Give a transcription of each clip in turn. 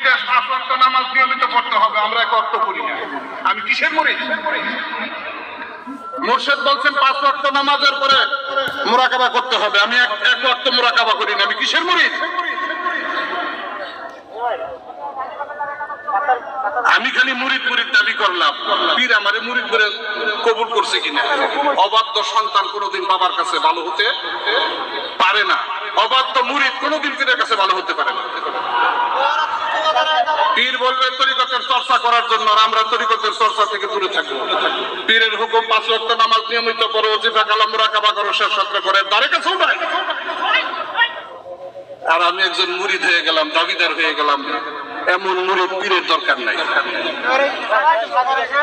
পাঁচ ওয়াক্ত নামাজ নিয়মিত পড়তে হবে, আমরা এক ওয়াক্ত করি না। আমি কিসের মুরিদ? মুর্শিদ বলছেন পাঁচ ওয়াক্ত নামাজের পরে মুরাকাবা করতে হবে, আমি এক ওয়াক্ত মুরাকাবা করি না। আমি কিসের মুরিদ? আমি খালি মুরিদ মুরিদ দাবি করলাম, পীর আমারে মুরিদ করে কবুল করছে কিনা? অবাধ্য সন্তান কোনোদিন বাবার কাছে ভালো হতে পারে না, অবাধ্য মুরিদ কোনোদিন পীরের কাছে ভালো হতে পারে না। পীর বলবে তরিকতের চর্চা করার জন্য, আর আমরা তরিকতের চর্চা থেকে দূরে থাকবো। পীরের হুকুম পাঁচ ওয়াক্ত নামাজ নিয়মিত করো, ওজিফা কালাম মুরাকাবা করো, শেষ সত্র করে তারে কাছেও নাই। আর আমি একজন মুরিদ হয়ে গেলাম, দাবিদার হয়ে গেলাম। এমন মুরিদ পীরের দরকার নাই।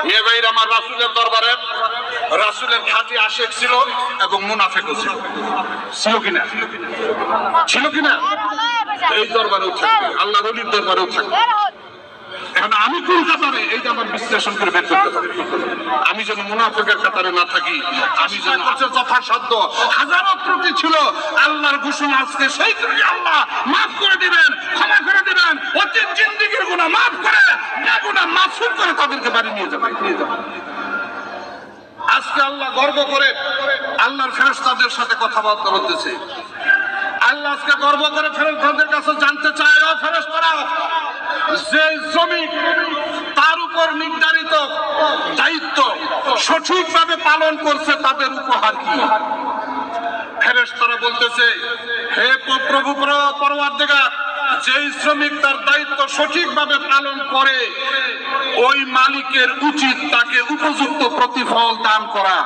মেয়ে ভাইরা, আমার রাসূলের দরবারে রাসূলের খাঁটি আশিক ছিল এবং মুনাফিকও ছিল। ছিল কিনা? ছিল কিনা? এই দরবারেও থাকবে, আল্লাহর ওলির দরবারেও থাকবে। এখন আমি কোন কাতারে, এইটা আমার বিশ্লেষণ করে বের করতে হবে। আমি যেন মুনাফিকের কাতারে না থাকি, আমি যেন যথাসাধ্য। হাজারো ত্রুটি ছিল, আল্লাহর ঘোষণা আজকে সেই ত্রুটি আল্লাহ মাফ করে দিবেন, ক্ষমা করে দিবেন। অতীত জিন্দেগীর গুনাহ মাফ করে, বেগুনাহ মাফুর করে তাদেরকে বাড়ি নিয়ে যাবেন। আজকে আল্লাহ গর্ব করে আল্লাহর ফেরেশতাদের সাথে কথাবার্তা বলতেছে। আল্লাহ আজকে গর্ব করে ফেরেশতাদের কাছে জানতে চায়, ও ফেরেশতারা, যে শ্রমিক তার উপর নির্ধারিত দায়িত্ব সঠিকভাবে পালন করছে তাদের উপহার কি? ফেরেশতারা বলতেছে, হে প্রভু পরওয়ারদিগার, যে শ্রমিক তার দায়িত্ব সঠিকভাবে পালন করে ওই মালিকের উচিত তাকে উপযুক্ত প্রতিফল দান করা।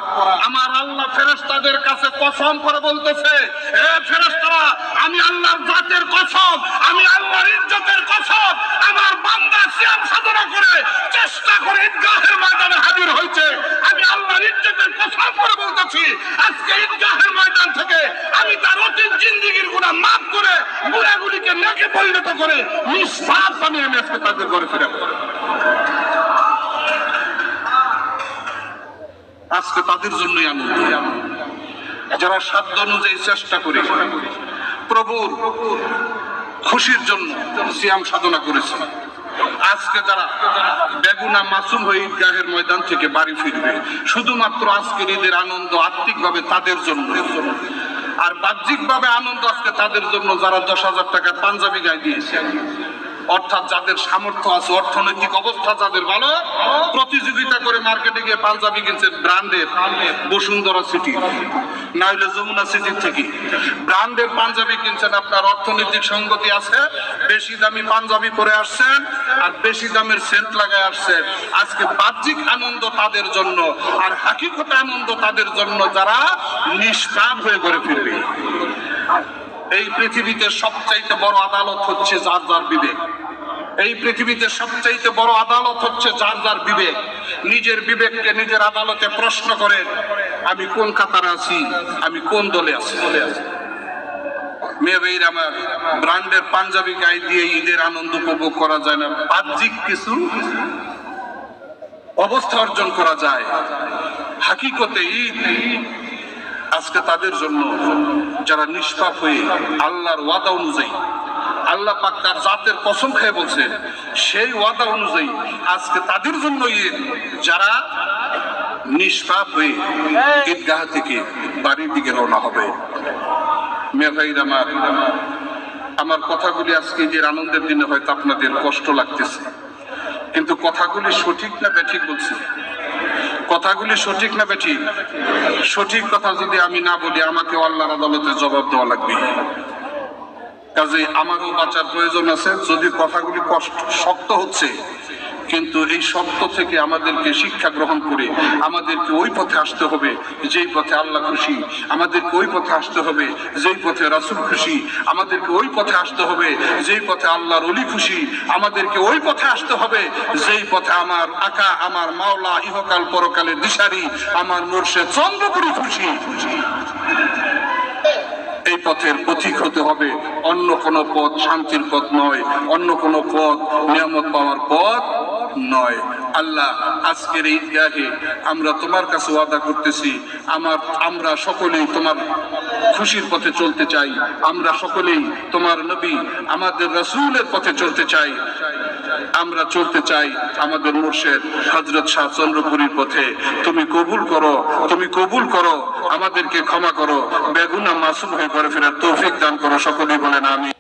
আমার আল্লাহ ফেরেশতাদের কাছে কসম করে বলতেছে, হে ফেরেশতারা, আমি আল্লাহর জাতের কসম, আমি আল্লাহর ইজ্জতের কসম, আমার বান্দা সিয়াম সাধনা করে চেষ্টা করে ঈদগাহের ময়দানে হাজির হয়েছে, আমি আল্লাহর ইজ্জতের কসম করে বলতেছি, আজকে ঈদগাহের ময়দান থেকে আমি তার অতীত জিন্দেগীর গুনাহ মাফ করে গুনাহগুলিকে নেকে পরিণত করে নিষ্পাপ আমি আজকে তাদের ঘরে ফিরাবো। আজকে তাদের জন্যই আনন্দ, যারা সাধ্য অনুযায়ী চেষ্টা করে প্রভুর খুশির জন্য সিয়াম সাধনা করেছে। আজকে যারা বেগুনা মাসুম হয়ে ঈদগাহের ময়দান থেকে বাড়ি ফিরবে, শুধুমাত্র আজকের ঈদের আনন্দ আত্মিকভাবে তাদের জন্য, আর বাহ্যিকভাবে আনন্দ আজকে তাদের জন্য যারা 10,000 টাকার পাঞ্জাবি গায়ে দিয়েছে। অর্থাৎ যাদের সামর্থ্য আছে, অর্থনৈতিক অবস্থা যাদের ভালো, প্রতিযোগিতা করে মার্কেটে গিয়ে পাঞ্জাবি কিনছে ব্র্যান্ডের, বসুন্ধরা সিটি না হলে যমুনা সিটির থেকে ব্র্যান্ডের পাঞ্জাবি কিনছেন। আপনার অর্থনৈতিক সঙ্গতি আছে, বেশি দামি পাঞ্জাবি পরে আসছেন আর বেশি দামের সেন্ট লাগায় আসছেন। আজকে বাহ্যিক আনন্দ তাদের জন্য, আর হাকিকত আনন্দ তাদের জন্য যারা নিষ্পাপ হয়ে ঘরে ফিরবে। এই পৃথিবীতে সবচাইতে বড় আদালত হচ্ছে যার যার বিবেক। এই পৃথিবীতে সবচাইতে বড় আদালত হচ্ছে যার যার বিবেক। নিজের বিবেককে নিজের আদালতে প্রশ্ন করেন, আমি কোন কাতারে আছি, আমি কোন দলে আছি। মেয়ে ভাইরা আমার, ব্র্যান্ডের পাঞ্জাবি গায়ে দিয়ে ঈদের আনন্দ উপভোগ করা যায় না, বাহ্যিক কিছু অবস্থা অর্জন করা যায়। হাকিকতে ঈদ আজকে তাদের জন্য যারা নিষ্পাপ হয়ে আল্লাহর ওয়াদা অনুযায়ী, আল্লাহ পাক তার জাতের কসম খেয়ে বলছে, সেই ওয়াদা অনুযায়ী আজকে তাদের জন্য ঈদ, যারা নিষ্পাপ হয়ে ঈদগাহ থেকে বাড়ির দিকে রওনা হবে। মেয়ে ভাইরা আমার কথাগুলি আজকে ঈদের আনন্দের দিনে হয়তো আপনাদের কষ্ট লাগতেছে, কিন্তু কথাগুলি সঠিক না বেঠিক বলছি? কথাগুলি সঠিক না বেঠিক? সঠিক কথা যদি আমি না বলি, আমাকে আল্লাহর আদালতে জবাব দেওয়া লাগবে। কাজে আমারও বাঁচার প্রয়োজন আছে। যদি কথাগুলি শক্ত হচ্ছে, কিন্তু এই সত্য থেকে আমাদেরকে শিক্ষা গ্রহণ করে আমাদেরকে ওই পথে আসতে হবে যেই পথে আল্লাহ খুশি, আমাদেরকে ওই পথে আসতে হবে যেই পথে রাসূল খুশি, আমাদেরকে ওই পথে আসতে হবে যেই পথে আল্লাহর ওলি খুশি, আমাদেরকে ওই পথে আসতে হবে যেই পথে আমার আকা, আমার মাওলা, ইহকাল পরকালের দিশারি, আমার মুর্শিদ চন্দ্রপুরী খুশি। এই পথের পথিক হতে হবে, অন্য কোনো পথ শান্তির পথ নয়, অন্য কোনো পথ নিয়ামত পাওয়ার পথ নয়। আল্লাহ, আজকের এই ঈদগাহে আমরা তোমার কাছে ওয়াদা করতেছি, আমরা সকলেই তোমার খুশির পথে চলতে চাই, আমরা সকলেই তোমার নবী আমাদের রাসূলের পথে চলতে চাই। আমরা চলতে চাই আমাদের মুর্শিদ হযরত শাহ চন্দ্রপুরীর পথে। তুমি কবুল করো, তুমি কবুল করো, আমাদেরকে ক্ষমা করো, বেগুনাহ মাসুম হয়ে ঘরে ফেরার তৌফিক দান করো। সকলেই বলেন আমিন।